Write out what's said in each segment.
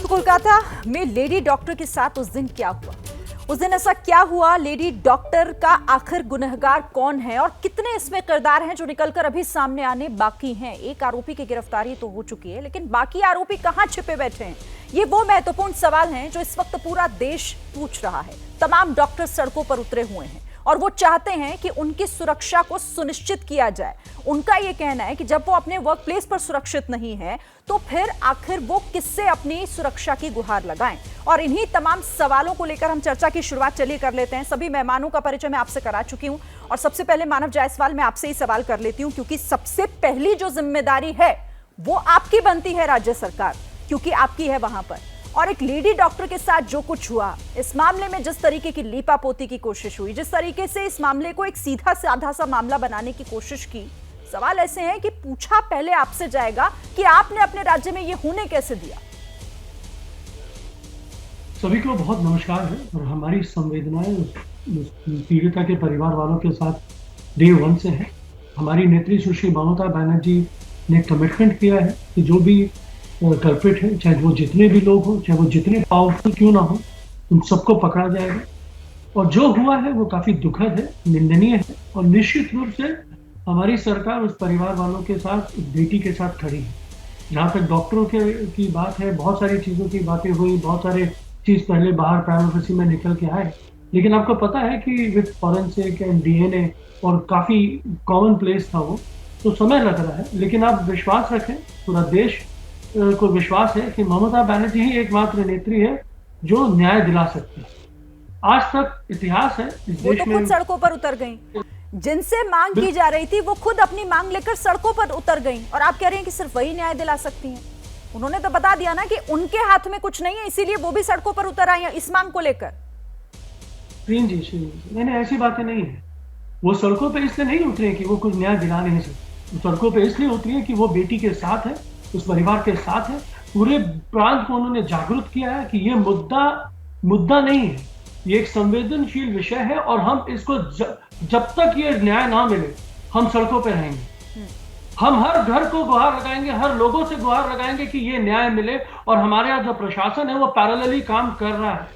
कोलकाता में lady doctor के साथ उस दिन क्या हुआ? उस दिन ऐसा क्या हुआ? लेडी डॉक्टर का आखिर गुनहगार कौन है और कितने इसमें किरदार हैं जो निकलकर अभी सामने आने बाकी हैं? एक आरोपी की गिरफ्तारी तो हो चुकी है, लेकिन बाकी आरोपी कहां छिपे बैठे हैं? ये वो महत्वपूर्ण सवाल हैं जो इस वक्त पूरा देश पूछ रहा है। तमाम डॉक्टर सड़कों पर उतरे हुए हैं और वो चाहते हैं कि उनकी सुरक्षा को सुनिश्चित किया जाए। उनका ये कहना है कि जब वो अपने वर्क प्लेस पर सुरक्षित नहीं है तो फिर आखिर वो किससे अपनी सुरक्षा की गुहार लगाएं। और इन्हीं तमाम सवालों को लेकर हम चर्चा की शुरुआत चलिए कर लेते हैं। सभी मेहमानों का परिचय मैं आपसे करा चुकी हूं और सबसे पहले मानव जायसवाल, मैं आपसे ही सवाल कर लेती हूं क्योंकि सबसे पहली जो जिम्मेदारी है वो आपकी बनती है राज्य सरकार, क्योंकि आपकी है वहां पर। और एक लेडी डॉक्टर के साथ जो कुछ हुआ, इस मामले में जिस तरीके की लीपापोती की कोशिश हुई, जिस तरीके से इस मामले को एक सीधा साधा सा मामला बनाने की कोशिश की, सवाल ऐसे हैं कि पूछा पहले आपसे जाएगा कि आपने अपने राज्य में ये होने कैसे दिया। सभी को बहुत नमस्कार है और हमारी संवेदनाएं पीड़िता के परिवार वालों के साथ डे वन से है। हमारी नेत्री सुश्री ममता बनर्जी ने कमिटमेंट किया है कि जो भी कल्प्रिट है, चाहे वो जितने भी लोग हो, चाहे वो जितने पावरफुल क्यों ना हो, उन सबको पकड़ा जाएगा। और जो हुआ है वो काफी दुखद है, निंदनीय है और निश्चित रूप से हमारी सरकार उस परिवार वालों के साथ, उस बेटी के साथ खड़ी है। जहाँ तक डॉक्टरों की बात है, बहुत सारी चीजों की बातें हुई, बहुत सारे चीज पहले बाहर प्राइवेसी में निकल के आए, लेकिन आपको पता है कि विद फॉरेंसिक एंड डीएनए और काफी कॉमन प्लेस था वो, तो समय लग रहा है। लेकिन आप विश्वास रखें, पूरा देश को विश्वास है कि ममता बनर्जी ही एकमात्र नेत्री है जो न्याय दिला सकती है। आज तक इतिहास है इस देश में। वो तो खुद सड़कों पर उतर गई, जिनसे मांग की जा रही थी वो खुद अपनी मांग लेकर सड़कों पर उतर गई और आप कह रहे हैं कि सिर्फ वही न्याय दिला सकती हैं। उन्होंने तो बता दिया ना कि उनके हाथ में कुछ नहीं है, इसीलिए वो भी सड़कों पर उतर आई हैं इस मांग को लेकर। नहीं, ऐसी बातें नहीं है। वो सड़कों पे इसलिए नहीं उतरे कि वो कुछ न्याय दिला नहीं सकते। वो सड़कों पे इसलिए उतरी है कि वो बेटी के साथ है, उस परिवार के साथ है। पूरे प्रांत को उन्होंने जागरूक किया है कि ये मुद्दा नहीं है, ये एक संवेदनशील विषय है और हम इसको जब तक ये न्याय ना मिले हम सड़कों पे रहेंगे। हम हर घर को गुहार लगाएंगे, हर लोगों से गुहार लगाएंगे कि ये न्याय मिले। और हमारे यहाँ जो प्रशासन है वो पैरेलली काम कर रहा है।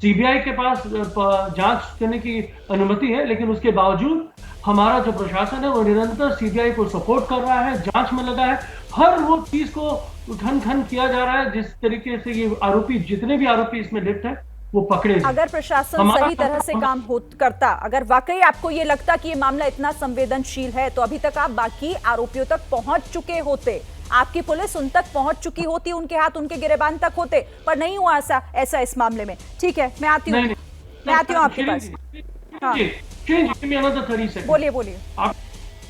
सीबीआई के पास जांच करने की अनुमति है, लेकिन उसके बावजूद हमारा जो प्रशासन है वो निरंतर सीबीआई को सपोर्ट कर रहा है, जांच में लगा है। हर वो चीज को खन किया जा रहा है जिस तरीके से ये आरोपी, जितने भी आरोपी इसमें लिप्त है, वो पकड़े। अगर प्रशासन सही तरह से काम करता, अगर वाकई आपको ये लगता कि ये मामला इतना संवेदनशील है, तो अभी तक आप बाकी आरोपियों तक पहुंच चुके होते, आपकी पुलिस उन तक पहुंच चुकी होती, उनके हाथ उनके गिरेबान तक होते, पर नहीं हुआ ऐसा इस मामले में। ठीक है, मैं आती हूँ आपके पास। हाँ, बोलिए।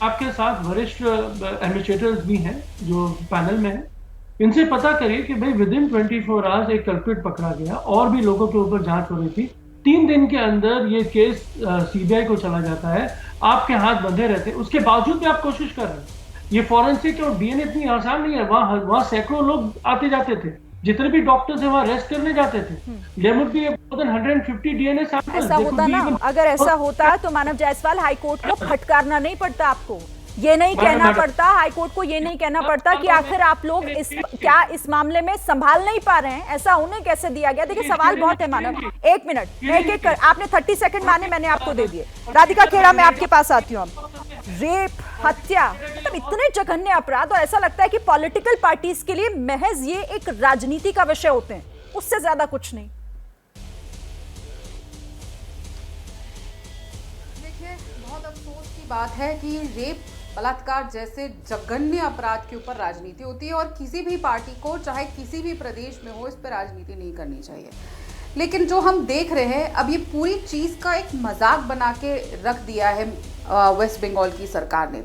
आपके साथ वरिष्ठ एडमिनिस्ट्रेटर्स भी हैं जो पैनल में हैं। इनसे पता करिए कि भाई विद इन 24 आवर्स एक कल्प्रिट पकड़ा गया और भी लोगों के ऊपर जांच हो रही थी। 3 दिन के अंदर ये केस सीबीआई को चला जाता है, आपके हाथ बंधे रहते हैं, उसके बावजूद भी आप कोशिश कर रहे हैं। ये फॉरेंसिक और डीएनए इतनी आसान नहीं है। वहां सैकड़ों लोग आते जाते थे, जितने भी डॉक्टर्स हैं वहां रेस्ट करने जाते थे। There would be more than 150 DNA samples. ऐसा होता ना, अगर ऐसा होता तो मानव जायसवाल हाईकोर्ट को फटकारना नहीं पड़ता, आपको ये नहीं कहना पड़ता, हाईकोर्ट को ये नहीं कहना पड़ता कि आखिर आप लोग इस मामले में संभाल नहीं पा रहे हैं। ऐसा उन्हें कैसे दिया गया? देखिए सवाल बहुत है मानव, 1 मिनट एक कर, आपने 30 सेकंड माने, मैंने आपको दे दिए। राधिका खेड़ा, मैं आपके पास आती हूँ। रेप, हत्या, मतलब इतने जघन्य अपराध और ऐसा लगता है कि पॉलिटिकल पार्टीज के लिए महज ये एक राजनीति का विषय होते हैं, उससे ज्यादा कुछ नहीं। देखिए, बहुत अफसोस की बात है कि रेप, बलात्कार जैसे जघन्य अपराध के ऊपर राजनीति होती है और किसी भी पार्टी को, चाहे किसी भी प्रदेश में हो, इस पर राजनीति नहीं करनी चाहिए। लेकिन जो हम देख रहे हैं, अब ये पूरी चीज़ का एक मजाक बना के रख दिया है वेस्ट बंगाल की सरकार ने।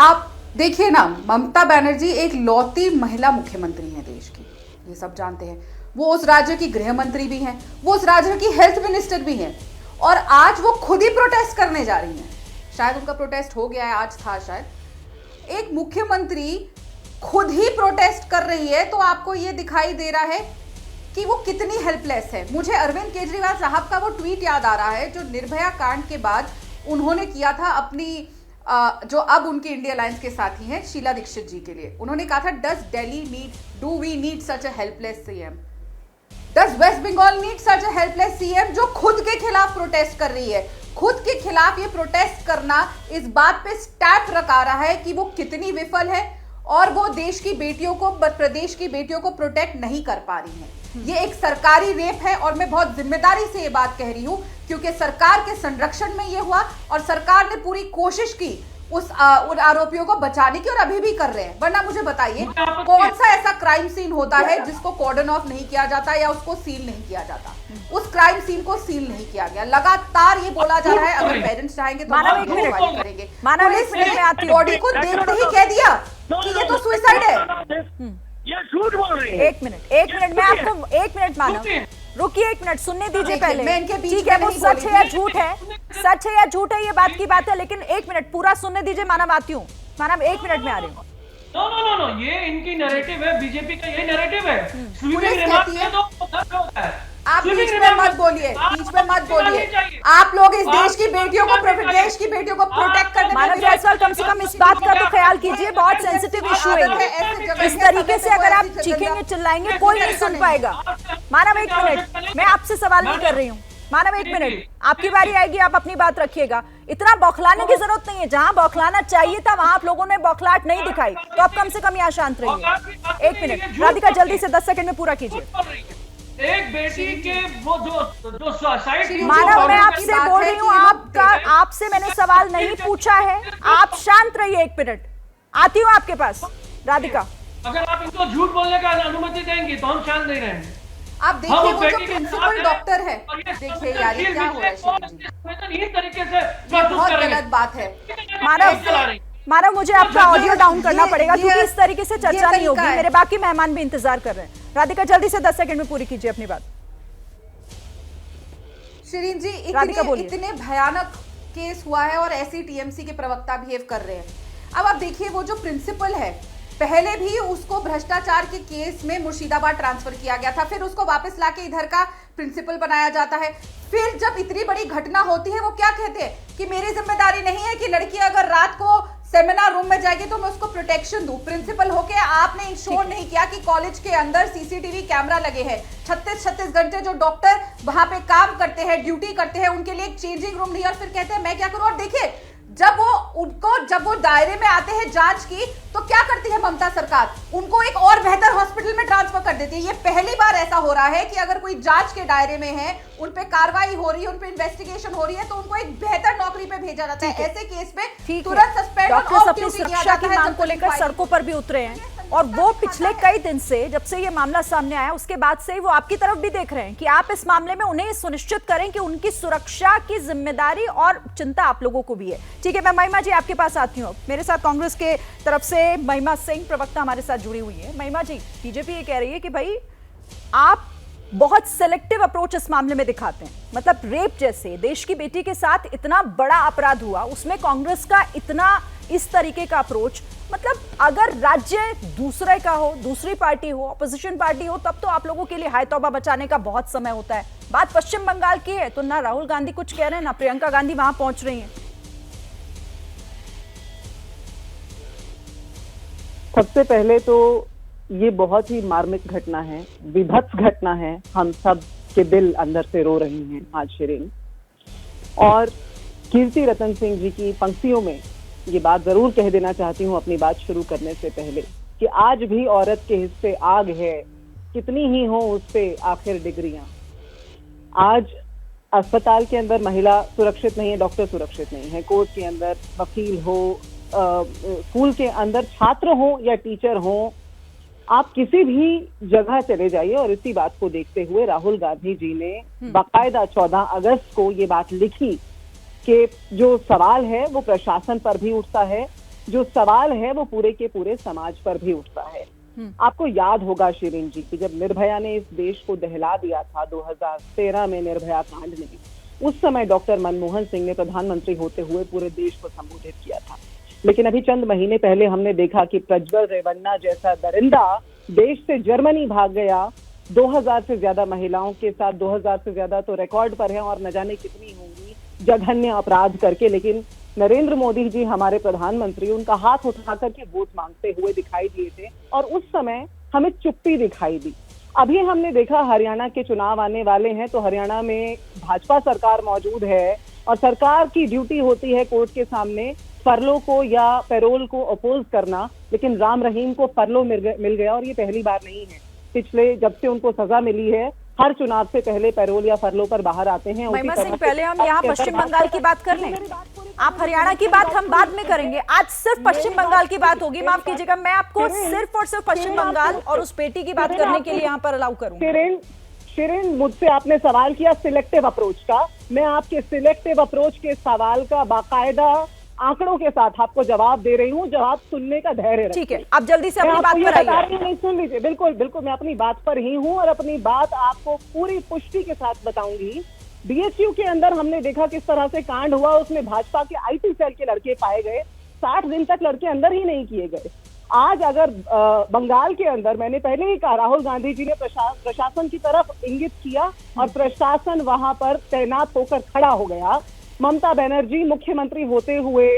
आप देखिए ना, ममता बनर्जी एक लौती महिला मुख्यमंत्री हैं देश की, ये सब जानते हैं। वो उस राज्य की गृह मंत्री भी हैं, वो उस राज्य की हेल्थ मिनिस्टर भी हैं और आज वो खुद ही प्रोटेस्ट करने जा रही हैं। शायद उनका प्रोटेस्ट हो गया है, आज था शायद। एक मुख्यमंत्री खुद ही प्रोटेस्ट कर रही है तो आपको ये दिखाई दे रहा है कि वो कितनी हेल्पलेस है। मुझे अरविंद केजरीवाल साहब का वो ट्वीट याद आ रहा है जो निर्भया कांड के बाद उन्होंने किया था अपनी जो अब उनके इंडिया अलायंस के साथी हैं शीला दीक्षित जी के लिए। उन्होंने कहा था, do we need such a helpless CM. Does West Bengal need such a helpless CM जो खुद के खिलाफ प्रोटेस्ट कर रही है? खुद के खिलाफ ये प्रोटेस्ट करना इस बात पे स्टैम्प रखा रहा है कि वो कितनी विफल है और वो देश की बेटियों को, प्रदेश की बेटियों को प्रोटेक्ट नहीं कर पा रही है। ये एक सरकारी रेप है और मैं बहुत जिम्मेदारी से ये बात कह रही हूं क्योंकि सरकार के संरक्षण में ये हुआ और सरकार ने पूरी कोशिश की उन आरोपियों को बचाने की और अभी भी कर रहे हैं। वरना मुझे बताइए कौन सा ऐसा क्राइम सीन होता है जिसको कॉर्डन ऑफ नहीं किया जाता या उसको सील नहीं किया जाता? उस क्राइम सीन को सील नहीं किया गया। लगातार ये बोला जा रहा है अगर पेरेंट्स चाहेंगे तो हम करेंगे। पुलिस बॉडी को देखते ही कह दिया कि ये तो सुसाइड है। ये झूठ बोल रही है। एक मिनट मैं आपको 1 मिनट मानव रुकिए, 1 मिनट सुनने दीजिए पहले। ठीक है, वो सच है या झूठ है, सच है या झूठ है ये बात की बात है, लेकिन 1 मिनट पूरा सुनने दीजिए। मानव आती हूँ, मानव 1 मिनट में आ रही हूँ। नो, ये इनकी नैरेटिव है, बीजेपी का ये नैरेटिव है। पुलिस कहती है आप बीच में मत बोलिए, बीच में मत बोलिए। आप लोग इस देश की बेटियों को प्रोटेक्ट करने मानव जायसवाल कम से कम इस बात का तो ख्याल कीजिए, बहुत सेंसिटिव इशू है। इस तरीके से अगर आप चीखेंगे चिल्लाएंगे कोई नहीं सुन पाएगा। मानव 1 मिनट, मैं आपसे सवाल नहीं कर रही हूँ। मानव 1 मिनट, आपकी बारी आएगी, आप अपनी बात रखिएगा। इतना बौखलाने की जरूरत नहीं है, जहां बौखलाना चाहिए था वहां आप लोगों ने बौखलाहट नहीं दिखाई, तो आप कम से कम यहाँ शांत रहिए। 1 मिनट राधिका, जल्दी से 10 सेकंड में पूरा कीजिए। एक बेटी के वो जो सुसाइड। मानव मैं आपसे बोल रही हूँ, आपसे मैंने सवाल नहीं पूछा है, आप शांत रहिए। 1 मिनट आती हूँ आपके पास। राधिका, अगर आप इनको झूठ बोलने का अनुमति देंगी तो हम शांत नहीं रहेंगे। आप देखिए वो जो प्रिंसिपल डॉक्टर है, देखिए यार ये क्या हो रहा है शिरीन जी, इस तरीके से बहुत गलत बात है। मानव मुझे आपका ऑडियो डाउन करना पड़ेगा क्योंकि इस तरीके से चर्चा नहीं होगी। मेरे बाकी मेहमान भी इंतजार कर रहे हैं। राधिका जल्दी से 10 सेकंड में पूरी कीजिए अपनी बात। शिरीन जी इतने भयानक केस हुआ है और ऐसी टीएमसी के प्रवक्ता बिहेव कर रहे हैं। अब आप देखिए वो जो प्रिंसिपल है, पहले भी उसको भ्रष्टाचार के केस में मुर्शिदाबाद ट्रांसफर किया गया था, फिर उसको वापस लाके इधर का प्रिंसिपल बनाया जाता है। फिर जब इतनी बड़ी घटना होती है वो क्या कहते हैं कि मेरी जिम्मेदारी नहीं है कि लड़की अगर रात को सेमिनार रूम में जाएगी तो मैं उसको प्रोटेक्शन दूं। प्रिंसिपल होके आपने इंश्योर नहीं किया कि कॉलेज के अंदर सीसीटीवी कैमरा लगे हैं। 36 घंटे जो डॉक्टर वहां पे काम करते हैं, ड्यूटी करते हैं, उनके लिए एक चेंजिंग रूम नहीं, और फिर कहते हैं मैं क्या करूं। और देखिए जब वो दायरे में आते हैं जांच की तो क्या करती है ममता सरकार, उनको एक और बेहतर हॉस्पिटल में ट्रांसफर कर देती है। ये पहली बार ऐसा हो रहा है कि अगर कोई जांच के दायरे में है, उन पे कार्रवाई हो रही है, उन पे इन्वेस्टिगेशन हो रही है, तो उनको एक बेहतर नौकरी पे भेजा जाता है। ऐसे केस में तुरंत सस्पेंड और ऑफ ड्यूटी किया जाता है। मांग को लेकर सड़कों पर भी उतरे हैं और वो पिछले कई दिन से, जब से ये मामला सामने आया उसके बाद से वो आपकी तरफ भी देख रहे हैं कि आप इस मामले में उन्हें सुनिश्चित करें कि उनकी सुरक्षा की जिम्मेदारी और चिंता आप लोगों को भी है। ठीक है, मैं महिमा जी आपके पास आती हूँ। मेरे साथ कांग्रेस के तरफ से महिमा सिंह प्रवक्ता हमारे साथ जुड़ी हुई है। महिमा जी, बीजेपी ये कह रही है कि भाई आप बहुत सेलेक्टिव अप्रोच इस मामले में दिखाते हैं। मतलब रेप जैसे देश की बेटी के साथ इतना बड़ा अपराध हुआ, उसमें कांग्रेस का इतना इस तरीके का अप्रोच, मतलब अगर राज्य दूसरे का हो, दूसरी पार्टी हो, अपोजिशन पार्टी हो, तब तो आप लोगों के लिए हाय तौबा बचाने का बहुत समय होता है। बात पश्चिम बंगाल की है तो ना राहुल गांधी कुछ कह रहे हैं, ना प्रियंका गांधी वहां पहुंच रही हैं। सबसे पहले तो ये बहुत ही मार्मिक घटना है, विभत्स घटना है। हम सब के दिल अंदर से रो रही हैं आज शिरीन। और कीर्ति रतन सिंह जी की पंक्तियों में ये बात जरूर कह देना चाहती हूँ अपनी बात शुरू करने से पहले कि आज भी औरत के हिस्से आग है, कितनी ही हो उस पे आखिर डिग्रियां। आज अस्पताल के अंदर महिला सुरक्षित नहीं है, डॉक्टर सुरक्षित नहीं है, कोर्ट के अंदर वकील हो, स्कूल के अंदर छात्र हो या टीचर हो, आप किसी भी जगह चले जाइए। और इसी बात को देखते हुए राहुल गांधी जी ने बाकायदा 14 अगस्त को ये बात लिखी कि जो सवाल है वो प्रशासन पर भी उठता है, जो सवाल है वो पूरे के पूरे समाज पर भी उठता है। आपको याद होगा शिरीन जी कि जब निर्भया ने इस देश को दहला दिया था 2013 में निर्भया कांड ने, उस समय डॉक्टर मनमोहन सिंह ने प्रधानमंत्री होते हुए पूरे देश को संबोधित किया था। लेकिन अभी चंद महीने पहले हमने देखा कि प्रज्वल रेवन्ना जैसा दरिंदा देश से जर्मनी भाग गया 2000 से ज्यादा महिलाओं के साथ, 2000 से ज्यादा तो रिकॉर्ड पर है और न जाने कितनी होंगी, जघन्य अपराध करके। लेकिन नरेंद्र मोदी जी हमारे प्रधानमंत्री उनका हाथ उठा करके वोट मांगते हुए दिखाई दिए थे और उस समय हमें चुप्पी दिखाई दी। अभी हमने देखा हरियाणा के चुनाव आने वाले हैं, तो हरियाणा में भाजपा सरकार मौजूद है और सरकार की ड्यूटी होती है कोर्ट के सामने फरलो को या पैरोल को अपोज करना, लेकिन राम रहीम को फरलो मिल गया और ये पहली बार नहीं है। पिछले जब से उनको सजा मिली है, हर चुनाव से पहले पैरोल या फरलो पर बाहर आते हैं। महिमा सिंह, पहले हम यहाँ पश्चिम बंगाल की बात कर लें, आप हरियाणा की बात हम बाद में करेंगे, आज सिर्फ पश्चिम बंगाल की बात होगी। माफ कीजिएगा, मैं आपको सिर्फ और सिर्फ पश्चिम बंगाल और उस बेटी की बात करने के लिए यहाँ पर अलाउ करूंगी। शिरीन, मुझसे आपने सवाल किया सिलेक्टिव अप्रोच का, मैं आपके सिलेक्टिव अप्रोच के सवाल का बाकायदा आंकड़ों के साथ आपको जवाब दे रही हूँ। जवाब सुनने का धैर्य रखें। ठीक है, आप जल्दी से अपनी बात पर आइए। नहीं, सुन लीजिए, बिल्कुल बिल्कुल मैं अपनी बात पर ही हूँ और अपनी बात आपको पूरी पुष्टि के साथ बताऊंगी। बीएचयू के अंदर हमने देखा किस तरह से कांड हुआ, उसमें भाजपा के आईटी सेल के लड़के पाए गए, 60 दिन तक लड़के अंदर ही नहीं किए गए। आज अगर बंगाल के अंदर, मैंने पहले ही कहा, राहुल गांधी जी ने प्रशासन की तरफ इंगित किया और प्रशासन वहां पर तैनात होकर खड़ा हो गया। ममता बनर्जी मुख्यमंत्री होते हुए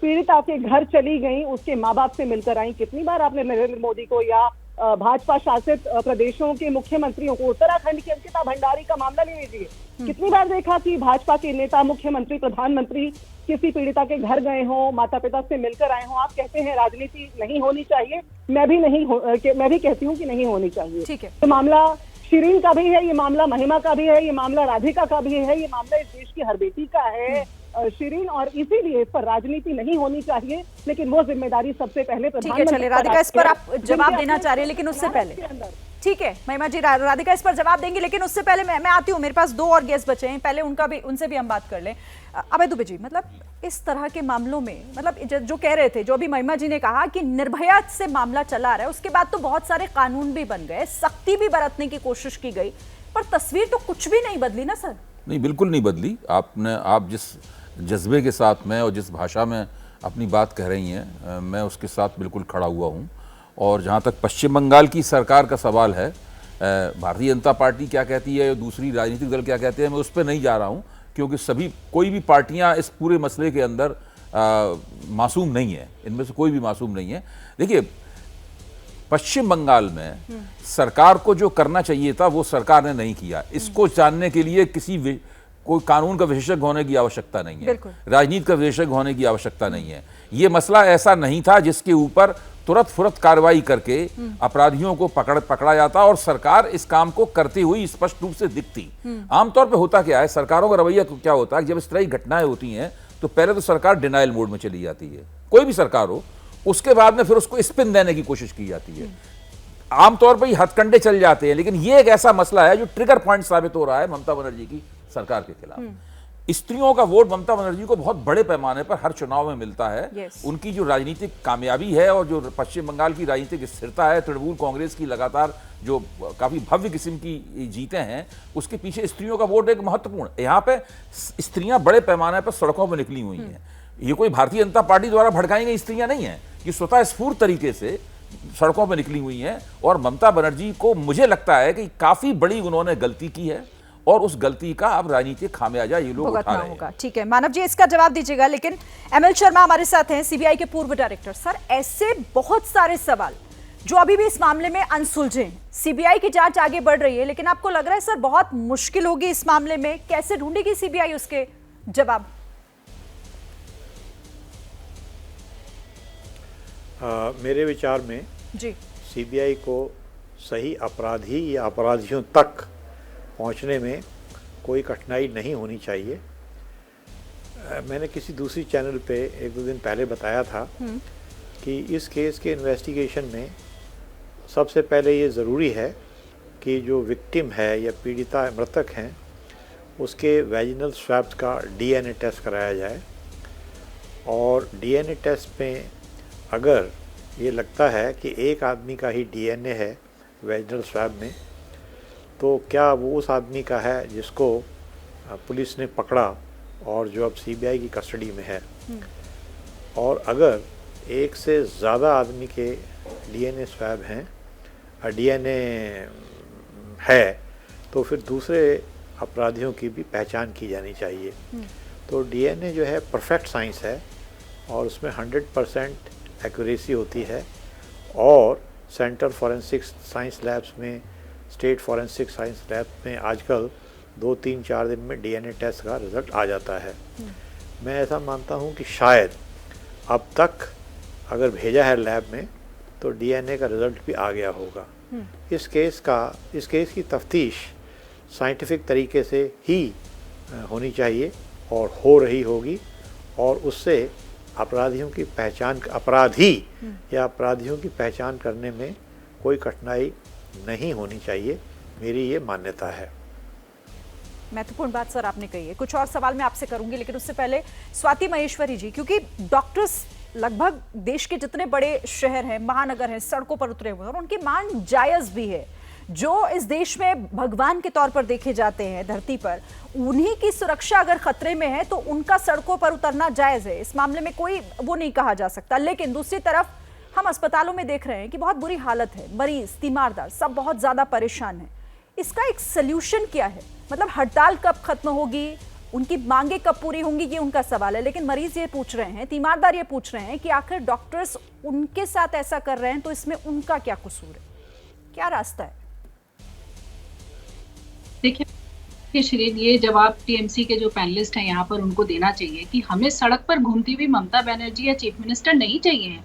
पीड़िता के घर चली गई, उसके माँ बाप से मिलकर आई। कितनी बार आपने नरेंद्र मोदी को या भाजपा शासित प्रदेशों के मुख्यमंत्रियों को, उत्तराखंड की अंकिता भंडारी का मामला ले लीजिए, कितनी बार देखा कि भाजपा के नेता, मुख्यमंत्री, प्रधानमंत्री किसी पीड़िता के घर गए हों, माता पिता से मिलकर आए हों। आप कहते हैं राजनीति नहीं होनी चाहिए, मैं भी कहती हूँ कि नहीं होनी चाहिए। ठीक है, तो मामला शिरीन का भी है, ये मामला महिमा का भी है, ये मामला राधिका का भी है, ये मामला इस देश की हर बेटी का है शिरीन, और इसीलिए इस पर राजनीति नहीं होनी चाहिए, लेकिन वो जिम्मेदारी सबसे पहले ठीक है। चलिए राधिका, इस पर आप जवाब देना चाह रहे हैं, लेकिन उससे पहले, ठीक है महिमा जी, राधिका इस पर जवाब देंगे, लेकिन उससे पहले मैं आती हूँ, मेरे पास 2 और गेस्ट बचे हैं, पहले उनसे भी हम बात कर लें। अभय दुबे जी, मतलब इस तरह के मामलों में, मतलब जो कह रहे थे, जो अभी महिमा जी ने कहा कि निर्भया से मामला चला आ रहा है, उसके बाद तो बहुत सारे कानून भी बन गए, सख्ती भी बरतने की कोशिश की गई, पर तस्वीर तो कुछ भी नहीं बदली ना सर। नहीं, बिल्कुल नहीं बदली। आप जिस जज्बे के साथ में और जिस भाषा में अपनी बात कह रही हैं, मैं उसके साथ बिल्कुल खड़ा हुआ हूँ। और जहाँ तक पश्चिम बंगाल की सरकार का सवाल है, भारतीय जनता पार्टी क्या कहती है, दूसरी राजनीतिक दल क्या कहते हैं, मैं उस पर नहीं जा रहा हूँ, क्योंकि कोई भी पार्टियाँ इस पूरे मसले के अंदर मासूम नहीं है, इनमें से कोई भी मासूम नहीं है। देखिए, पश्चिम बंगाल में सरकार को जो करना चाहिए था वो सरकार ने नहीं किया। इसको जानने के लिए कोई कानून का विशेषज्ञ होने की आवश्यकता नहीं है, राजनीति का विशेषज्ञ होने की आवश्यकता नहीं है। ये मसला ऐसा नहीं था जिसके ऊपर तुरंत फुरत कार्रवाई करके अपराधियों को पकड़ा जाता और सरकार इस काम को करती हुई स्पष्ट रूप से दिखती। आमतौर पे होता क्या है, सरकारों का रवैया क्या होता है, जब इस तरह की घटनाएं होती हैं तो पहले तो सरकार डिनाइल मोड में चली जाती है, कोई भी सरकार हो, उसके बाद में फिर उसको स्पिन देने की कोशिश की जाती है। आमतौर पर हथकंडे चल जाते हैं, लेकिन ये एक ऐसा मसला है जो ट्रिगर पॉइंट साबित हो रहा है ममता बनर्जी की सरकार के खिलाफ। स्त्रियों का वोट ममता बनर्जी को बहुत बड़े पैमाने पर हर चुनाव में मिलता है। उनकी जो राजनीतिक कामयाबी है और जो पश्चिम बंगाल की राजनीतिक स्थिरता है, तृणमूल कांग्रेस की लगातार जो काफी भव्य किस्म की जीतें हैं, उसके पीछे स्त्रियों का वोट एक महत्वपूर्ण। यहाँ पे स्त्रियां बड़े पैमाने पर सड़कों पर निकली हुई हैं। ये कोई भारतीय जनता पार्टी द्वारा भड़काई गई स्त्रियां नहीं है, ये स्वतः स्फूर्त तरीके से सड़कों पर निकली हुई हैं। और ममता बनर्जी को मुझे लगता है कि काफी बड़ी उन्होंने गलती की है और उस गलती का अब राजनीतिक खामियाजा ये लोग उठा रहे हैं। ठीक है, मानव जी इसका जवाब दीजिएगा। लेकिन एमएल शर्मा हमारे साथ हैं, सीबीआई के पूर्व डायरेक्टर। सर, ऐसे बहुत सारे सवाल जो अभी भी इस मामले में अनसुलझे हैं, सीबीआई की जांच आगे बढ़ रही है, लेकिन आपको लग रहा है सर बहुत मुश्किल होगी इस मामले में, कैसे ढूंढेगी सीबीआई उसके जवाब? मेरे विचार में जी, सीबीआई को सही अपराधी या अपराधियों तक पहुंचने में कोई कठिनाई नहीं होनी चाहिए। मैंने किसी दूसरी चैनल पे 1-2 दिन पहले बताया था कि इस केस के इन्वेस्टिगेशन में सबसे पहले ये ज़रूरी है कि जो विक्टिम है या पीड़िता मृतक हैं उसके वैजिनल स्वैब्स का डीएनए टेस्ट कराया जाए। और डीएनए टेस्ट में अगर ये लगता है कि एक आदमी का ही डीएनए है वैजिनल स्वैब में, तो क्या वो उस आदमी का है जिसको पुलिस ने पकड़ा और जो अब सीबीआई की कस्टडी में है। और अगर एक से ज़्यादा आदमी के डीएनए स्वैब हैं, डीएनए है, तो फिर दूसरे अपराधियों की भी पहचान की जानी चाहिए। तो डीएनए जो है परफेक्ट साइंस है और उसमें 100% एक्यूरेसी होती है। और सेंटर फॉरेंसिक साइंस लैब्स में स्टेट फॉरेंसिक साइंस लैब में आजकल 2-3-4 दिन में डीएनए टेस्ट का रिज़ल्ट आ जाता है। मैं ऐसा मानता हूँ कि शायद अब तक अगर भेजा है लैब में तो डीएनए का रिज़ल्ट भी आ गया होगा। इस केस की तफ्तीश साइंटिफिक तरीके से ही होनी चाहिए और हो रही होगी, और उससे अपराधियों की पहचान करने में कोई कठिनाई नहीं होनी चाहिए, मेरी ये मान्यता है। महत्वपूर्ण बात सर आपने कही है। कुछ और सवाल मैं आपसे करूंगी, लेकिन उससे पहले स्वाति महेश्वरी जी, क्योंकि डॉक्टर्स लगभग देश के जितने बड़े शहर हैं, महानगर हैं, सड़कों पर उतरे हुए हैं और उनकी मांग जायज भी है। जो इस देश में भगवान के तौर पर देखे जाते हैं धरती पर, उन्हीं की सुरक्षा अगर खतरे में है तो उनका सड़कों पर उतरना जायज है। इस मामले में कोई वो नहीं कहा जा सकता। लेकिन दूसरी तरफ हम अस्पतालों में देख रहे हैं कि बहुत बुरी हालत है, मरीज, तीमारदार सब बहुत ज्यादा परेशान है। इसका एक सोल्यूशन क्या है? मतलब हड़ताल कब खत्म होगी, उनकी मांगे कब पूरी होंगी, ये उनका सवाल है। लेकिन मरीज ये पूछ रहे हैं, तीमारदार ये पूछ रहे हैं कि आखिर डॉक्टर्स उनके साथ ऐसा कर रहे हैं तो इसमें उनका क्या कसूर है? क्या रास्ता है? देखिए श्रीन, ये जवाब टीएमसी के जो पैनलिस्ट हैं यहाँ पर उनको देना चाहिए कि हमें सड़क पर घूमती हुई ममता बनर्जी या चीफ मिनिस्टर नहीं चाहिए।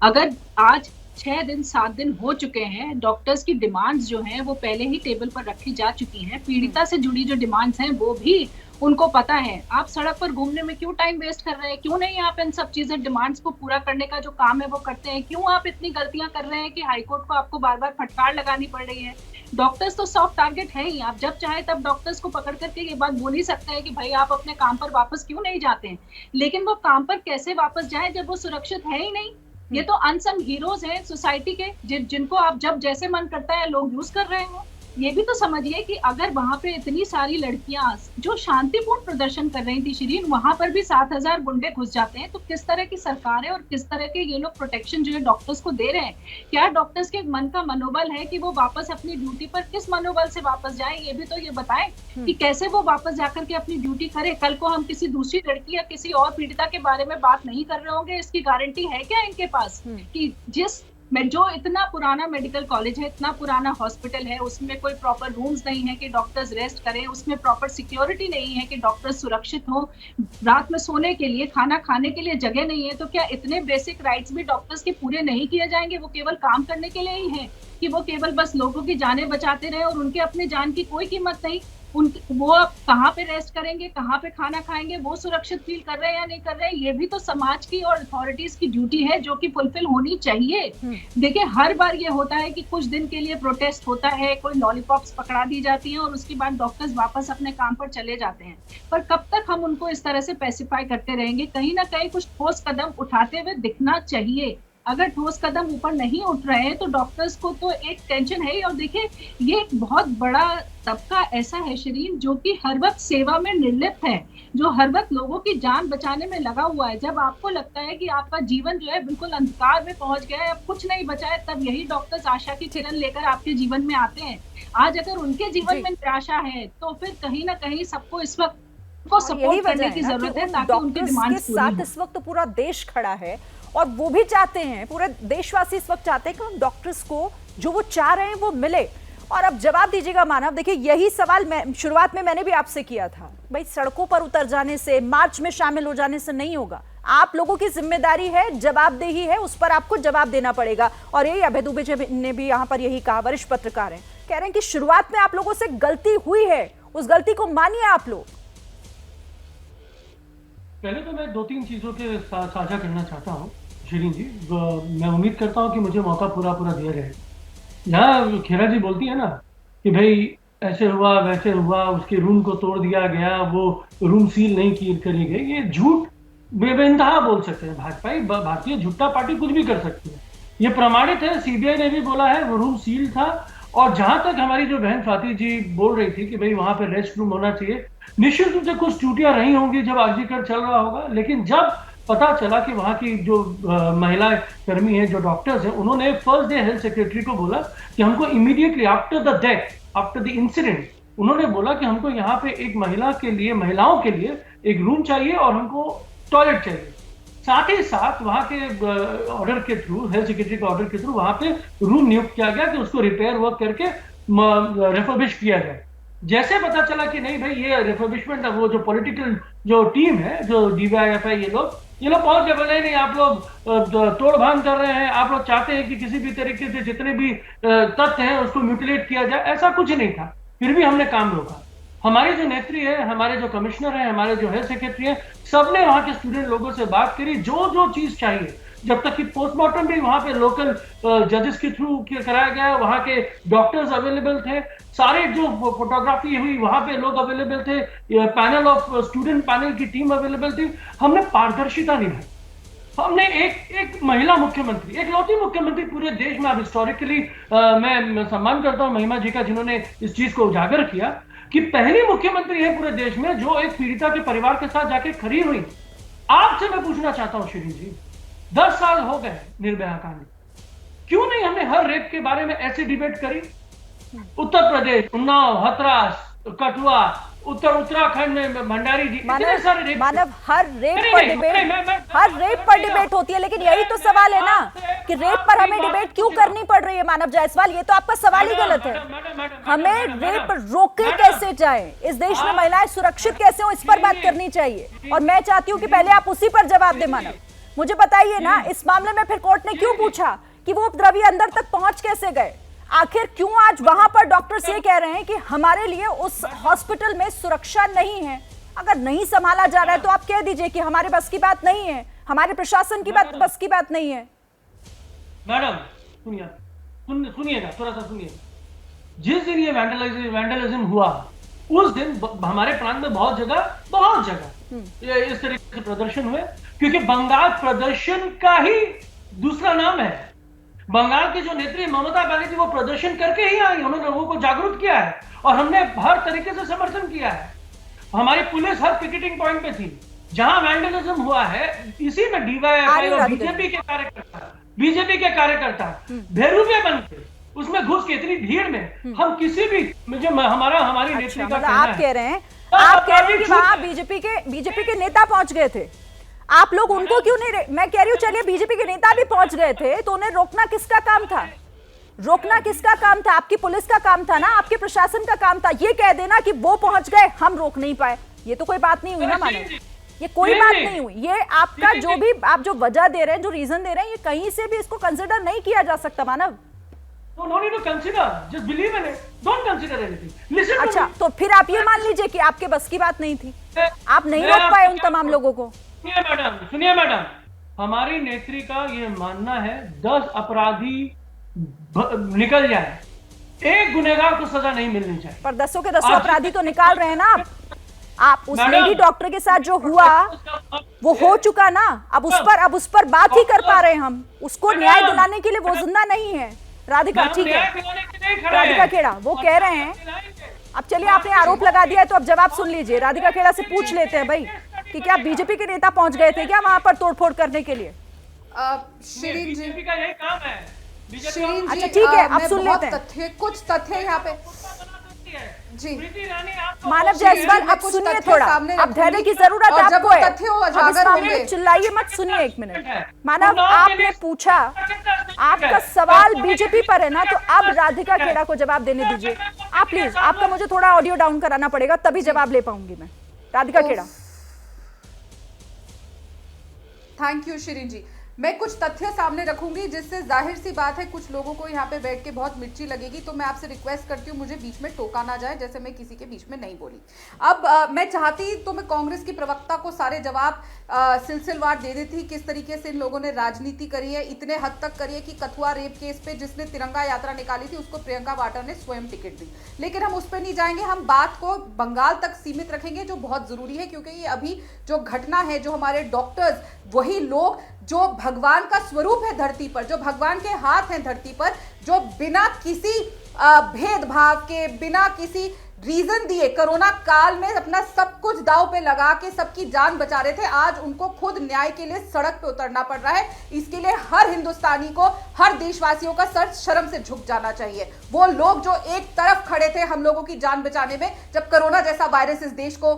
अगर आज 6 दिन 7 दिन हो चुके हैं, डॉक्टर्स की डिमांड्स जो हैं वो पहले ही टेबल पर रखी जा चुकी हैं। पीड़िता से जुड़ी जो डिमांड्स हैं वो भी उनको पता है। आप सड़क पर घूमने में क्यों टाइम वेस्ट कर रहे हैं? क्यों नहीं आप इन सब चीजें, डिमांड्स को पूरा करने का जो काम है वो करते हैं? क्यों आप इतनी गलतियां कर रहे हैं कि हाईकोर्ट को आपको बार बार फटकार लगानी पड़ रही है? डॉक्टर्स तो सॉफ्ट टारगेट है ही। आप जब चाहे तब डॉक्टर्स को पकड़ करके ये बात बोल ही सकते हैं कि भाई आप अपने काम पर वापस क्यों नहीं जाते हैं। लेकिन वो काम पर कैसे वापस जाए जब वो सुरक्षित है ही नहीं? ये तो अनसंग हीरोज हैं सोसाइटी के, जिनको आप जब जैसे मन करता है लोग यूज कर रहे हो। ये भी तो समझिए कि अगर वहां पे इतनी सारी लड़कियां जो शांतिपूर्ण प्रदर्शन कर रही थी शिरीन, वहां पर भी 7,000 गुंडे घुस जाते हैं, तो किस तरह की सरकार है और किस तरह के ये लोग प्रोटेक्शन जो है डॉक्टर्स को दे रहे हैं? क्या डॉक्टर्स के मन का मनोबल है कि वो वापस अपनी ड्यूटी पर किस मनोबल से वापस जाए? ये भी तो ये बताएं कि कैसे वो वापस जाकर के अपनी ड्यूटी करे। कल को हम किसी दूसरी लड़की या किसी और पीड़िता के बारे में बात नहीं कर रहे होंगे, इसकी गारंटी है क्या इनके पास कि जिस में जो इतना पुराना मेडिकल कॉलेज है, इतना पुराना हॉस्पिटल है, उसमें कोई प्रॉपर रूम्स नहीं है कि डॉक्टर्स रेस्ट करें, उसमें प्रॉपर सिक्योरिटी नहीं है कि डॉक्टर्स सुरक्षित हो, रात में सोने के लिए, खाना खाने के लिए जगह नहीं है, तो क्या इतने बेसिक राइट्स भी डॉक्टर्स के पूरे नहीं किए जाएंगे? वो केवल काम करने के लिए ही है कि वो केवल बस लोगों की जानें बचाते रहे और उनके अपने जान की कोई कीमत नहीं? वो कहाँ पे रेस्ट करेंगे, कहाँ पे खाना खाएंगे, वो सुरक्षित फील कर रहे हैं या नहीं कर रहे हैं? ये भी तो समाज की और अथॉरिटीज की ड्यूटी है जो कि फुलफिल होनी चाहिए। देखिए, हर बार ये होता है कि कुछ दिन के लिए प्रोटेस्ट होता है, कोई लॉलीपॉप्स पकड़ा दी जाती हैं और उसके बाद डॉक्टर्स वापस अपने काम पर चले जाते हैं। पर कब तक हम उनको इस तरह से पैसिफाई करते रहेंगे? कहीं ना कहीं कुछ ठोस कदम उठाते हुए दिखना चाहिए। अगर ठोस कदम ऊपर नहीं उठ रहे हैं तो डॉक्टर्स को तो एक टेंशन है ही। और देखिए, ये एक बहुत बड़ा तबका ऐसा है शिरीन जो कि हर वक्त सेवा में निर्लिप्त है, जो हर वक्त लोगों की जान बचाने में लगा हुआ है। जब आपको लगता है कि आपका जीवन जो है बिल्कुल अंधकार में पहुंच गया है, अब कुछ नहीं बचा है, तब यही डॉक्टर्स आशा की किरण लेकर आपके जीवन में आते हैं। आज अगर उनके जीवन में निराशा है तो फिर कहीं ना कहीं सबको इस वक्त को सपोर्ट करने की जरूरत है ताकि उनकी डिमांड्स पूरी हो। इस वक्त पूरा देश खड़ा है और वो भी चाहते हैं, पूरे देशवासी इस वक्त चाहते हैं कि उन डॉक्टर्स को जो वो चाह रहे हैं वो मिले। और अब जवाब दीजिएगा मानव, देखिए यही सवाल मैं शुरुआत में मैंने भी आपसे किया था। भाई, सड़कों पर उतर जाने से, मार्च में शामिल हो जाने से नहीं होगा। आप लोगों की जिम्मेदारी है, जवाबदेही है, उस पर आपको जवाब देना पड़ेगा। और यही अभय दुबे ने भी यहाँ पर यही कहा, वरिष्ठ पत्रकार हैं, कह रहे हैं कि शुरुआत में आप लोगों से गलती हुई है, उस गलती को मानिए आप लोग। पहले तो मैं 2-3 चीज़ों के साझा करना चाहता हूँ शिरीन जी। मैं उम्मीद करता हूँ कि मुझे मौका पूरा दिया जाएगा। यहाँ खेरा जी बोलती है ना कि भाई ऐसे हुआ वैसे हुआ, उसके रूम को तोड़ दिया गया, वो रूम सील नहीं करी गई, ये झूठ बेबंतहा बोल सकते हैं। भारतीय झूठा पार्टी कुछ भी कर सकती है, ये प्रमाणित है। सीबीआई ने भी बोला है वो रूम सील था। और जहां तक हमारी जो बहन स्वाति जी बोल रही थी कि भाई वहां पे रेस्ट रूम होना चाहिए, निश्चित रूप से कुछ त्रुटियां रही होंगी जब आरजीकर चल रहा होगा। लेकिन जब पता चला कि वहां की जो महिला कर्मी है, जो डॉक्टर्स हैं, उन्होंने फर्स्ट डे हेल्थ सेक्रेटरी को बोला कि हमको immediately after the death, after the incident, उन्होंने बोला कि हमको यहाँ पे एक महिलाओं के लिए एक रूम चाहिए और हमको टॉयलेट चाहिए। साथ ही साथ वहां के ऑर्डर के थ्रू, हेल्थ सेक्रेटरी के ऑर्डर के थ्रू वहां पे रूम नियुक्त किया गया कि उसको रिपेयर वर्क करके रिफर्बिश किया जाए। जैसे पता चला कि नहीं भाई ये रिफर्बिशमेंट, वो जो पॉलिटिकल जो टीम है, जो डीवाईएफआई, ये लोग पहुंच के बोले नहीं आप लोग तोड़ भान कर रहे हैं, आप लोग चाहते हैं कि किसी भी तरीके से जितने भी तथ्य हैं उसको म्यूटिलेट किया जाए। ऐसा कुछ नहीं था, फिर भी हमने काम रोका। हमारी जो नेत्री है, हमारे जो कमिश्नर है, हमारे जो हेल्थ सेक्रेटरी है, सबने वहां के स्टूडेंट लोगों से बात करी, जो जो चीज चाहिए, जब तक कि पोस्टमार्टम भी वहां पे लोकल जजेस के थ्रू कराया गया, वहां के डॉक्टर्स अवेलेबल थे, सारे जो फोटोग्राफी हुई वहां पे लोग अवेलेबल थे, पैनल ऑफ स्टूडेंट पैनल की टीम अवेलेबल थी। हमने पारदर्शिता निभाई। हमने एक महिला मुख्यमंत्री, एक लौती मुख्यमंत्री पूरे देश में, अब हिस्टोरिकली मैं सम्मान करता हूं महिमा जी का, जिन्होंने इस चीज को उजागर किया कि पहली मुख्यमंत्री है पूरे देश में जो एक पीड़िता के परिवार के साथ जाके खड़ी हुई। आपसे मैं पूछना चाहता हूं शिरीन जी, 10 साल हो गए निर्भया कांड, क्यों नहीं हमने हर रेप के बारे में ऐसी डिबेट करी? उत्तर प्रदेश, उन्नाव, हथरास, कठुआ, उत्तराखंड में भंडारी जी, इतने सारे रेप। मानव, हर रेप पर डिबेट होती है, लेकिन यही तो सवाल है ना कि रेप पर हमें डिबेट क्यों करनी पड़ रही है? मानव जायसवाल, ये तो आपका सवाल ही गलत है। हमें रेप रोके कैसे जाए, इस देश में महिलाएं सुरक्षित कैसे हो, इस पर बात करनी चाहिए। और मैं चाहती हूँ कि पहले आप उसी पर जवाब दें। मानव, मुझे बताइए ना, इस मामले में फिर कोर्ट ने क्यों पूछा कि वो उपद्रवी अंदर तक पहुंच कैसे गए? आखिर क्यों आज वहां पर डॉक्टर्स ये कह रहे हैं कि हमारे लिए उस हॉस्पिटल में सुरक्षा नहीं है? अगर नहीं संभाला जा रहा है तो आप कह दीजिए कि हमारे बस की बात नहीं है, हमारे प्रशासन की बस की बात नहीं है। मैडम सुनिएगा, थोड़ा सा सुनिएगा। जिस दिन ये वैंडलिज्म हुआ उस दिन हमारे प्रांत में बहुत जगह इस तरीके से प्रदर्शन हुए, क्योंकि बंगाल प्रदर्शन का ही दूसरा नाम है। बंगाल की जो नेत्री ममता बनर्जी, वो प्रदर्शन करके ही आई, उन्होंने लोगों को जागरूक किया है और हमने हर तरीके से समर्थन किया है। हमारी पुलिस हर पिकेटिंग पॉइंट पे थी। जहां वैंडलिज्म हुआ है, इसी में डीवाईएफआई और बीजेपी के कार्यकर्ता बेरुपये बन के उसमें घुस के, इतनी भीड़ में हम किसी भी हमारी नेत्री का कहना आप कह रहे हैं कि वहां बीजेपी के नेता पहुंच गए थे, आप लोग उनको क्यों नहीं? मैं कह रही हूँ चलिए बीजेपी के नेता भी पहुंच गए थे, तो उन्हें रोकना किसका काम था? आपकी पुलिस का काम था ना, आपके प्रशासन का काम था। ये कह देना कि वो पहुंच गए, हम रोक नहीं पाए, ये तो कोई बात नहीं हुई ना मानो, ये कोई बात नहीं हुई। ये आपका जो भी आप जो वजह दे रहे हैं, जो रीजन दे रहे हैं, ये कहीं से भी इसको कंसिडर नहीं किया जा सकता मानव। अच्छा, तो फिर आप ये मान लीजिए कि आपके बस की बात नहीं थी, आप नहीं रोक पाए उन तमाम लोगों को। सुनिए मैडम, हमारी नेत्री का ये मानना है 10 अपराधी निकल जाए, एक गुनहगार को सजा नहीं मिलनी चाहिए। पर 10 के 10 अपराधी तो निकाल रहे हैं ना आप उस लेडी डॉक्टर के साथ जो हुआ वो हो चुका ना, अब उस पर बात ही कर पा रहे हैं हम। उसको न्याय दिलाने के लिए वो जिंदा नहीं है। राधिका, ठीक है, राधिका खेड़ा वो कह रहे हैं। अब चलिए, आपने आरोप लगा दिया है तो अब जवाब सुन लीजिए। राधिका खेड़ा से पूछ लेते हैं भाई कि क्या बीजेपी के नेता पहुंच गए थे क्या वहां पर तोड़फोड़ करने के लिए? शिरीन जी, बीजेपी का यही काम है। अच्छा ठीक है, अब सुन लेते हैं। कुछ तथ्य यहाँ पे जी मानव जायसवाल, अब सुनिए थोड़ा, अब धैर्य की जरूरत है आपको है। अब इस मामले में चिल्लाइए मत, सुनिए एक मिनट। मानव, आपने पूछा, आपका सवाल बीजेपी पर है ना, तो अब राधिका खेड़ा को जवाब देने दीजिए आप प्लीज। आपका मुझे थोड़ा ऑडियो डाउन कराना पड़ेगा, तभी जवाब ले पाऊंगी मैं। राधिका खेड़ा। थैंक यू शिरीन जी। मैं कुछ तथ्य सामने रखूंगी जिससे जाहिर सी बात है कुछ लोगों को यहाँ पे बैठ के बहुत मिर्ची लगेगी, तो मैं आपसे रिक्वेस्ट करती हूँ मुझे बीच में टोका ना जाए, जैसे मैं किसी के बीच में नहीं बोली। अब मैं चाहती तो मैं कांग्रेस की प्रवक्ता को सारे जवाब सिलसिलेवार दे देती, किस तरीके से इन लोगों ने राजनीति करी है, इतने हद तक करी है कि कथुआ रेप केस पे जिसने तिरंगा यात्रा निकाली थी उसको प्रियंका वाड्रा ने स्वयं टिकट दी। लेकिन हम उस पर नहीं जाएंगे, हम बात को बंगाल तक सीमित रखेंगे, जो बहुत जरूरी है, क्योंकि ये अभी जो घटना है, जो हमारे डॉक्टर्स, वही लोग जो भगवान का स्वरूप है धरती पर, जो भगवान के हाथ हैं धरती पर, जो बिना किसी भेदभाव के, बिना किसी रीजन दिए कोरोना काल में अपना सब कुछ दांव पे लगा के सबकी जान बचा रहे थे, आज उनको खुद न्याय के लिए सड़क पे उतरना पड़ रहा है। इसके लिए हर हिंदुस्तानी को, हर देशवासियों का सर शर्म से झुक जाना चाहिए। वो लोग जो एक तरफ खड़े थे हम लोगों की जान बचाने में, जब कोरोना जैसा वायरस इस देश को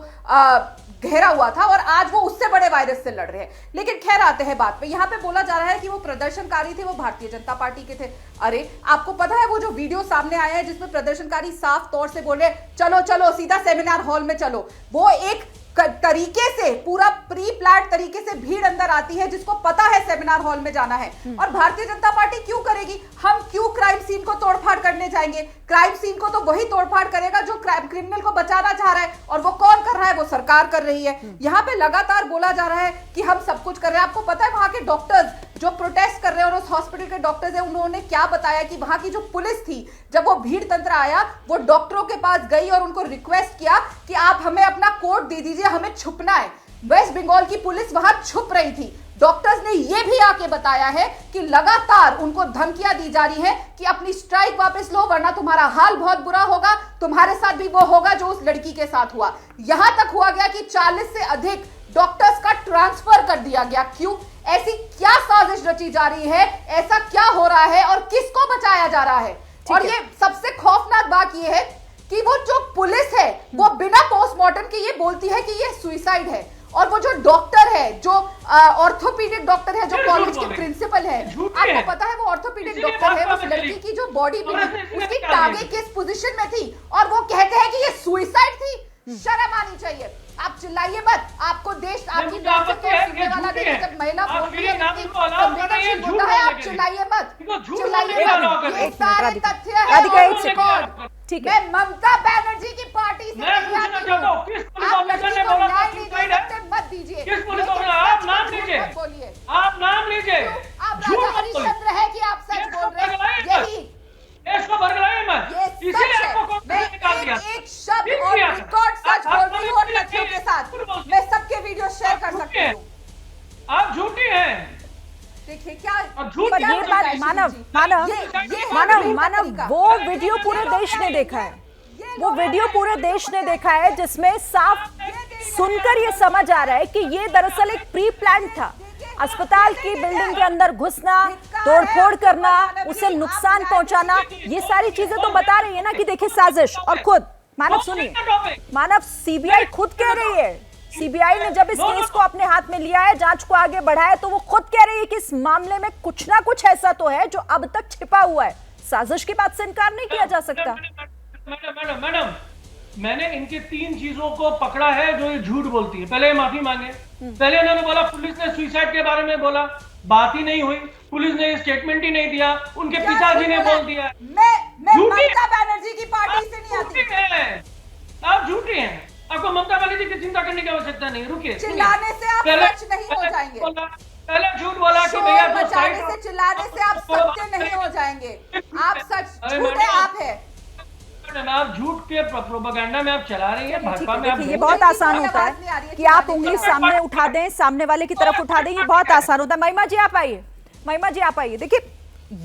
घेरा हुआ था और आज वो उससे बड़े वायरस से लड़ रहे हैं। लेकिन खैर आते हैं बात पे। यहाँ पे बोला जा रहा है कि वो प्रदर्शनकारी थे, वो भारतीय जनता पार्टी के थे। अरे आपको पता है वो जो वीडियो सामने आया है जिसमें प्रदर्शनकारी साफ तौर से बोल रहे चलो चलो सीधा सेमिनार हॉल में चलो, वो एक तरीके से पूरा प्री प्लान तरीके से भीड़ अंदर आती है जिसको पता है सेमिनार हॉल में जाना है। और भारतीय जनता पार्टी क्यों करेगी? हम क्यों क्राइम सीन को तोड़फाड़ करने जाएंगे? क्राइम सीन को तो वही तोड़फाड़ करेगा जो क्रिमिनल को बचाना चाह रहा है, और वो कौन कर रहा है? वो सरकार कर रही है। यहाँ पे लगातार बोला जा रहा है कि हम सब कुछ कर रहे हैं। आपको पता है वहां के डॉक्टर्स जो प्रोटेस्ट कर रहे हैं और उस हॉस्पिटल के डॉक्टर्स हैं, उन्होंने क्या बताया कि वहां की जो पुलिस थी, जब वो भीड़ तंत्र आया, वो डॉक्टरों के पास गई और उनको रिक्वेस्ट किया कि आप हमें अपना कोड दे दीजिए, हमें छुपना है। वेस्ट बंगाल की पुलिस वहां छुप रही थी। डॉक्टर्स ने यह भी आके बताया है कि लगातार उनको धमकियां दी जा रही है कि अपनी स्ट्राइक वापस लो वरना तुम्हारा हाल बहुत बुरा होगा, तुम्हारे साथ भी वो होगा जो उस लड़की के साथ हुआ। यहां तक हुआ गया कि 40 से अधिक डॉक्टर्स का ट्रांसफर कर दिया गया। क्यों? ऐसी क्या साजिश रची जा रही है? ऐसा क्या हो रहा है और किसको बचाया जा रहा है? और ये सबसे खौफनाक बात यह है कि वो जो पुलिस है वो बिना पोस्टमार्टम के ये बोलती है कि ये सुसाइड है, और वो जो डॉक्टर है, जो ऑर्थोपीडिक डॉक्टर है, जो कॉलेज के प्रिंसिपल है, आपको पता है वो ऑर्थोपीडिक डॉक्टर है, उस लड़की की जो बॉडी मिली उसकी टांगे किस पोजीशन में थी, और वो कहते हैं कि ये सुसाइड थी। शर्म आनी चाहिए। आप चिल्लाइए मत, आपको देश आपकी बात सुनने वाला नहीं है। जब महिला बोल रही है संवेदनशील मुद्दा है, आप चिल्लाइए मत, चिल्लाइए मत। ये सारे तथ्य है। ठीक है, मैं ममता बनर्जी की पार्टी से नहीं आती हूँ। आप लड़की को न्याय नहीं दे सकते, मत दीजिए। किस पुलिस को बोला? आप नाम लीजिए, बोलिए, आप नाम लीजिए। आप राजा हरिश्चंद्र है कि आप सच बोल रहे हैं? यही इसको बरगलाइए मत, ये इसीलिए सच आपको है। कौन मैं निकाल दिया? एक शब्द और रिकॉर्ड सच बोल रही हूँ और तथ्यों के साथ। मैं सबके वीडियो शेयर कर सकती हूँ। आप झूठी हैं। देखिए क्या पर ये बात मानव वो वीडियो पूरे देश ने देखा है, वो वीडियो पूरे देश ने देखा है जिसमें साफ सुनकर ये समझ आ रहा है कि ये दरअसल एक प्री प्लान था। अस्पताल की बिल्डिंग के अंदर घुसना, तोड़फोड़ करना, उसे नुकसान पहुंचाना, ये सारी चीजें तो बता रही है ना कि देखिए साजिश। और खुद मानव सुनिए, मानव सीबीआई खुद कह रही है, सीबीआई ने जब इस केस को अपने हाथ में लिया है, जांच को आगे बढ़ाया, तो वो खुद कह रही है कि इस मामले में कुछ ना कुछ ऐसा तो है जो अब तक छिपा हुआ है। साजिश की बात से इनकार नहीं किया जा सकता। मैडम, मैंने इनकी 3 चीजों को पकड़ा है जो ये झूठ बोलती है। पहले माफी मांगे, पहले इन्होंने बोला पुलिस ने सुसाइड के बारे में बोला, बात ही नहीं हुई, पुलिस ने स्टेटमेंट ही नहीं दिया, उनके पिताजी ने बोल दिया। मैं ममता बनर्जी की पार्टी से नहीं आती। आप झूठी हैं, आपको ममता बनर्जी की चिंता करने की आवश्यकता नहीं। रुकिए, चिल्लाने से आप सच नहीं हो जाएंगे। पहले झूठ बोला कि भैया बचाने से, चिल्लाने से आप सत्य नहीं हो जाएंगे। आप सच झूठे आप है। आप झूठ के प्रोपेगेंडा में आप चला रही हैं भाजपा में। देखिए ये बहुत आसान होता है कि आप उंगली सामने उठा दें, सामने वाले की तरफ उठा दें, ये बहुत आसान होता है। महिमा जी आप आइए, महिमा जी आप आइए। देखिए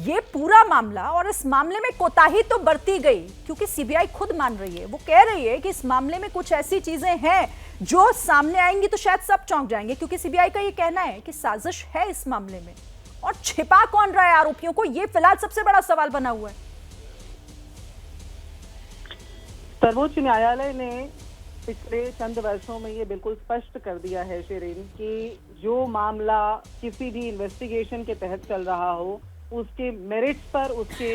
ये पूरा मामला, और इस मामले में कोताही तो बरती गई क्योंकि सीबीआई खुद मान रही है, वो कह रही है कि इस मामले में कुछ ऐसी चीजें हैं जो सामने आएंगी तो शायद सब चौंक जाएंगे, क्योंकि सीबीआई का ये कहना है कि साजिश है इस मामले में। और छिपा कौन रहा है आरोपियों को, ये फिलहाल सबसे बड़ा सवाल बना हुआ है। सर्वोच्च न्यायालय ने पिछले चंद वर्षों में ये बिल्कुल स्पष्ट कर दिया है शेरीन कि जो मामला किसी भी इन्वेस्टिगेशन के तहत चल रहा हो, उसके मेरिट्स पर, उसके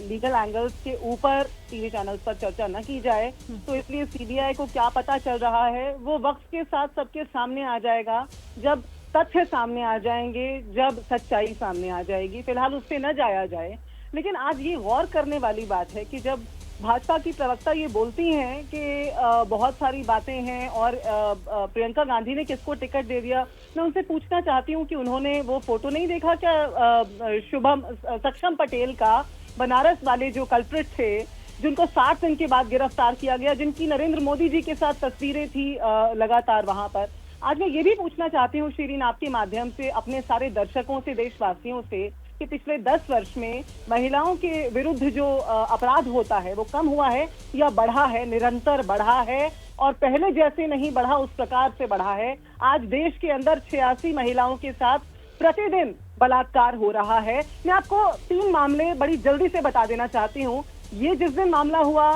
लीगल एंगल्स के ऊपर टीवी चैनल्स पर चर्चा न की जाए। तो इसलिए सीबीआई को क्या पता चल रहा है वो वक्त के साथ सबके सामने आ जाएगा, जब तथ्य सामने आ जाएंगे, जब सच्चाई सामने आ जाएगी। फिलहाल उस पर न जाया जाए। लेकिन आज ये गौर करने वाली बात है कि जब भाजपा की प्रवक्ता ये बोलती हैं कि बहुत सारी बातें हैं और प्रियंका गांधी ने किसको टिकट दे दिया, मैं उनसे पूछना चाहती हूँ कि उन्होंने वो फोटो नहीं देखा क्या शुभम सक्षम पटेल का, बनारस वाले जो कल्प्रिट थे जिनको 60 दिन के बाद गिरफ्तार किया गया, जिनकी नरेंद्र मोदी जी के साथ तस्वीरें थी लगातार वहां पर। आज मैं ये भी पूछना चाहती हूँ शिरीन आपके माध्यम से अपने सारे दर्शकों से, देशवासियों से, कि पिछले 10 वर्ष में महिलाओं के विरुद्ध जो अपराध होता है वो कम हुआ है या बढ़ा है, निरंतर बढ़ा है, और पहले जैसे नहीं बढ़ा, उस प्रकार से बढ़ा है। आज देश के अंदर 86 महिलाओं के साथ प्रतिदिन बलात्कार हो रहा है। मैं आपको 3 मामले बड़ी जल्दी से बता देना चाहती हूँ। ये जिस दिन मामला हुआ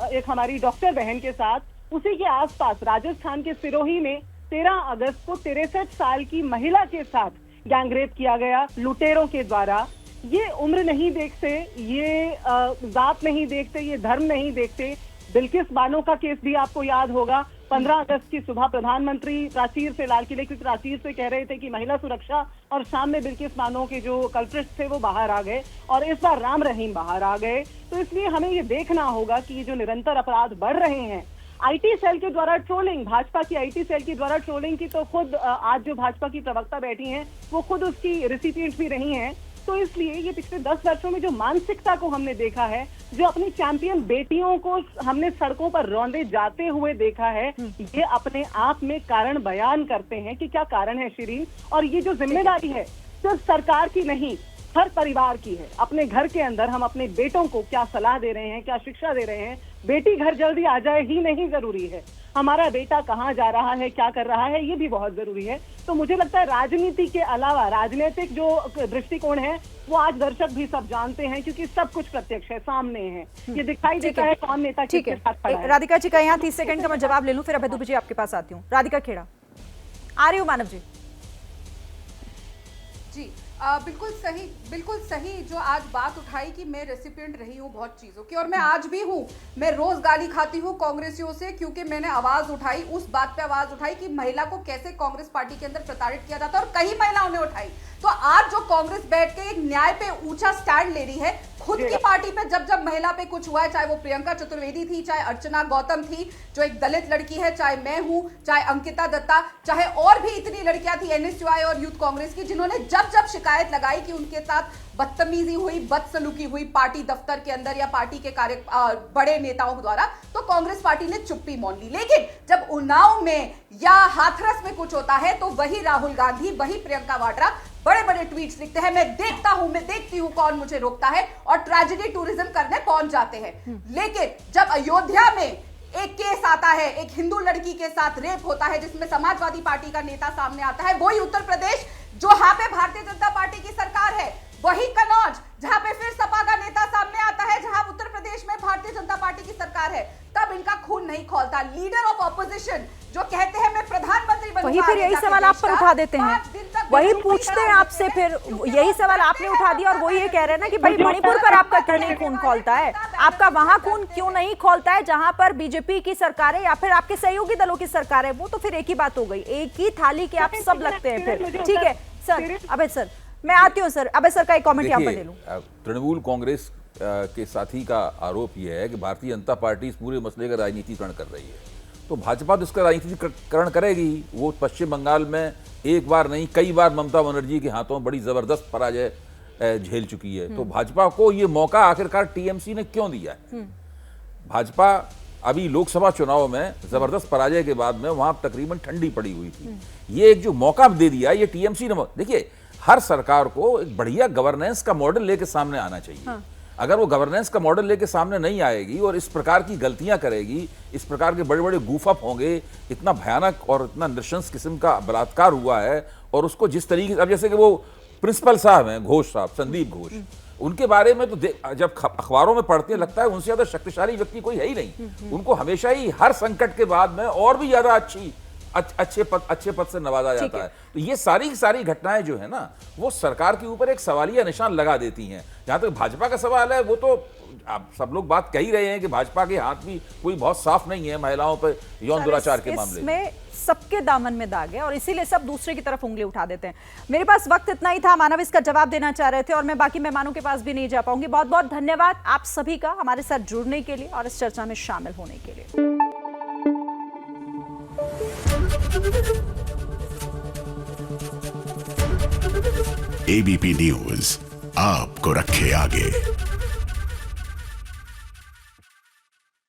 एक हमारी डॉक्टर बहन के साथ, उसी के आसपास राजस्थान के सिरोही में 13 अगस्त को 63 साल की महिला के साथ गैंगरेप किया गया लुटेरों के द्वारा। ये उम्र नहीं देखते, ये जात नहीं देखते, ये धर्म नहीं देखते। बिल्किस बानो का केस भी आपको याद होगा। 15 अगस्त की सुबह प्रधानमंत्री प्राचीर से लाल किले की प्राचीर से कह रहे थे कि महिला सुरक्षा, और शाम में बिल्किस बानो के जो कल्प्रिट्स थे वो बाहर आ गए, और इस बार राम रहीम बाहर आ गए। तो इसलिए हमें ये देखना होगा कि ये जो निरंतर अपराध बढ़ रहे हैं, आईटी सेल के द्वारा ट्रोलिंग, भाजपा की आईटी सेल के द्वारा ट्रोलिंग की तो खुद आज जो भाजपा की प्रवक्ता बैठी हैं वो खुद उसकी रिसिपिएंट भी रही हैं। तो इसलिए ये पिछले 10 वर्षों में जो मानसिकता को हमने देखा है, जो अपनी चैंपियन बेटियों को हमने सड़कों पर रौंदे जाते हुए देखा है, ये अपने आप में कारण बयान करते हैं कि क्या कारण है शिरीन। और ये जो जिम्मेदारी है सिर्फ सरकार की नहीं, हर परिवार की है। अपने घर के अंदर हम अपने बेटों को क्या सलाह दे रहे हैं, क्या शिक्षा दे रहे हैं। बेटी घर जल्दी आ जाए ही नहीं जरूरी है, हमारा बेटा कहाँ जा रहा है, क्या कर रहा है, ये भी बहुत जरूरी है। तो मुझे लगता है राजनीति के अलावा राजनीतिक जो दृष्टिकोण है वो आज दर्शक भी सब जानते हैं, क्योंकि सब कुछ प्रत्यक्ष है, सामने है, ये दिखाई देता है कौन नेता किसके साथ खड़ा है। राधिका जी का यहाँ 30 सेकंड का मैं जवाब ले लूं, फिर अभय दुबे जी आपके पास आती हूँ। राधिका खेड़ा, आ रही हूँ मानव जी। जी बिल्कुल सही जो आज बात उठाई कि मैं रेसिपिएंट रही हूँ बहुत चीज़ों की, और मैं आज भी हूँ। मैं रोज गाली खाती हूँ कांग्रेसियों से, क्योंकि मैंने आवाज उठाई, उस बात पे आवाज उठाई कि महिला को कैसे कांग्रेस पार्टी के अंदर प्रताड़ित किया जाता है, और कई महिलाओं ने उठाई। तो आज जो कांग्रेस बैठ के एक न्याय पे ऊंचा स्टैंड ले रही है, खुद की पार्टी पे जब महिला पे कुछ हुआ है, चाहे वो प्रियंका चतुर्वेदी थी, चाहे अर्चना गौतम थी जो एक दलित लड़की है, चाहे मैं हूं, चाहे अंकिता दत्ता, चाहे और भी इतनी लड़कियां थी एनएसयूआई और यूथ कांग्रेस की, जिन्होंने जब शिकायत लगाई कि उनके साथ बदतमीजी हुई, बदसलूकी हुई पार्टी दफ्तर के अंदर या पार्टी के बड़े नेताओं द्वारा, तो कांग्रेस पार्टी ने चुप्पी मौन ली। लेकिन जब उन्नाव में या हाथरस में कुछ होता है तो वही राहुल गांधी, वही प्रियंका वाड्रा बड़े बड़े ट्वीट्स लिखते हैं, मैं देखती हूं कौन मुझे रोकता है, और ट्रेजेडी टूरिज्म करने पहुंच जाते हैं। लेकिन जब अयोध्या में एक केस आता है, एक हिंदू लड़की के साथ रेप होता है जिसमें समाजवादी पार्टी का नेता सामने आता है, वही उत्तर प्रदेश जहां पे भारतीय जनता पार्टी की सरकार है, वही कन्नौज जहां पे फिर सपा का नेता सामने आता है, जहां उत्तर प्रदेश में भारतीय जनता पार्टी की सरकार है, तब इनका खून नहीं खौलता। लीडर ऑफ ऑपोजिशन जो कहते हैं मैं प्रधानमंत्री बनूंगा, वही फिर यही सवाल आप पर उठा देते हैं, वही पूछते हैं आपसे, फिर यही सवाल आपने उठा दिया, और वही ये कह रहे हैं ना कि भाई मणिपुर पर आपका क्यों नहीं खून खौलता है, आपका वहां खून क्यों नहीं खौलता है जहां पर बीजेपी की सरकार है या फिर आपके सहयोगी दलों की सरकार है। वो तो फिर एक ही बात हो गई, एक ही थाली के आप सब लगते हैं फिर। ठीक है सर, अभय सर मैं आती हूँ सर, अभय सर का एक कमेंट यहाँ पर ले लूं। तृणमूल कांग्रेस के साथी का आरोप यह है कि भारतीय जनता पार्टी इस पूरे मसले का राजनीतिकरण कर रही है, तो भाजपा तो इसका राजनीतिकरण करेगी। वो पश्चिम बंगाल में एक बार नहीं कई बार ममता बनर्जी के हाथों बड़ी जबरदस्त पराजय झेल चुकी है, तो भाजपा को ये मौका आखिरकार टीएमसी ने क्यों दिया है? भाजपा अभी लोकसभा चुनाव में जबरदस्त पराजय के बाद में वहां तकरीबन ठंडी पड़ी हुई थी, ये एक जो मौका दे दिया ये टीएमसी ने। देखिए हर सरकार को एक बढ़िया गवर्नेंस का मॉडल लेके सामने आना चाहिए। हाँ। अगर वो गवर्नेंस का मॉडल लेके सामने नहीं आएगी और इस प्रकार की गलतियां करेगी, इस प्रकार के बड़े बड़े गूफअप होंगे, इतना भयानक और इतना नृशंस किस्म का बलात्कार हुआ है, और उसको जिस तरीके से, अब जैसे कि वो प्रिंसिपल साहब हैं घोष साहब, संदीप घोष, उनके बारे में तो जब अखबारों में पढ़ते लगता है उनसे ज्यादा शक्तिशाली व्यक्ति कोई है ही नहीं। उनको हमेशा ही हर संकट के बाद में और भी ज्यादा अच्छे पद से नवाजा जाता है। तो ये सारी घटनाएं जो है ना वो सरकार के ऊपर एक सवालिया निशान लगा देती हैं। जहां तक भाजपा का सवाल है, वो तो आप सब लोग बात कह ही रहे हैं कि भाजपा के हाथ भी कोई बहुत साफ नहीं है महिलाओं पर यौन दुराचार के मामले में। सबके दामन में दाग है और इसीलिए सब दूसरे की तरफ उंगली उठा देते हैं। मेरे पास वक्त इतना ही था, मानव इसका जवाब देना चाह रहे थे और मैं बाकी मेहमानों के पास भी नहीं जा पाऊंगी। बहुत बहुत धन्यवाद आप सभी का हमारे साथ जुड़ने के लिए और इस चर्चा में शामिल होने के लिए। एबीपी न्यूज आपको रखे आगे।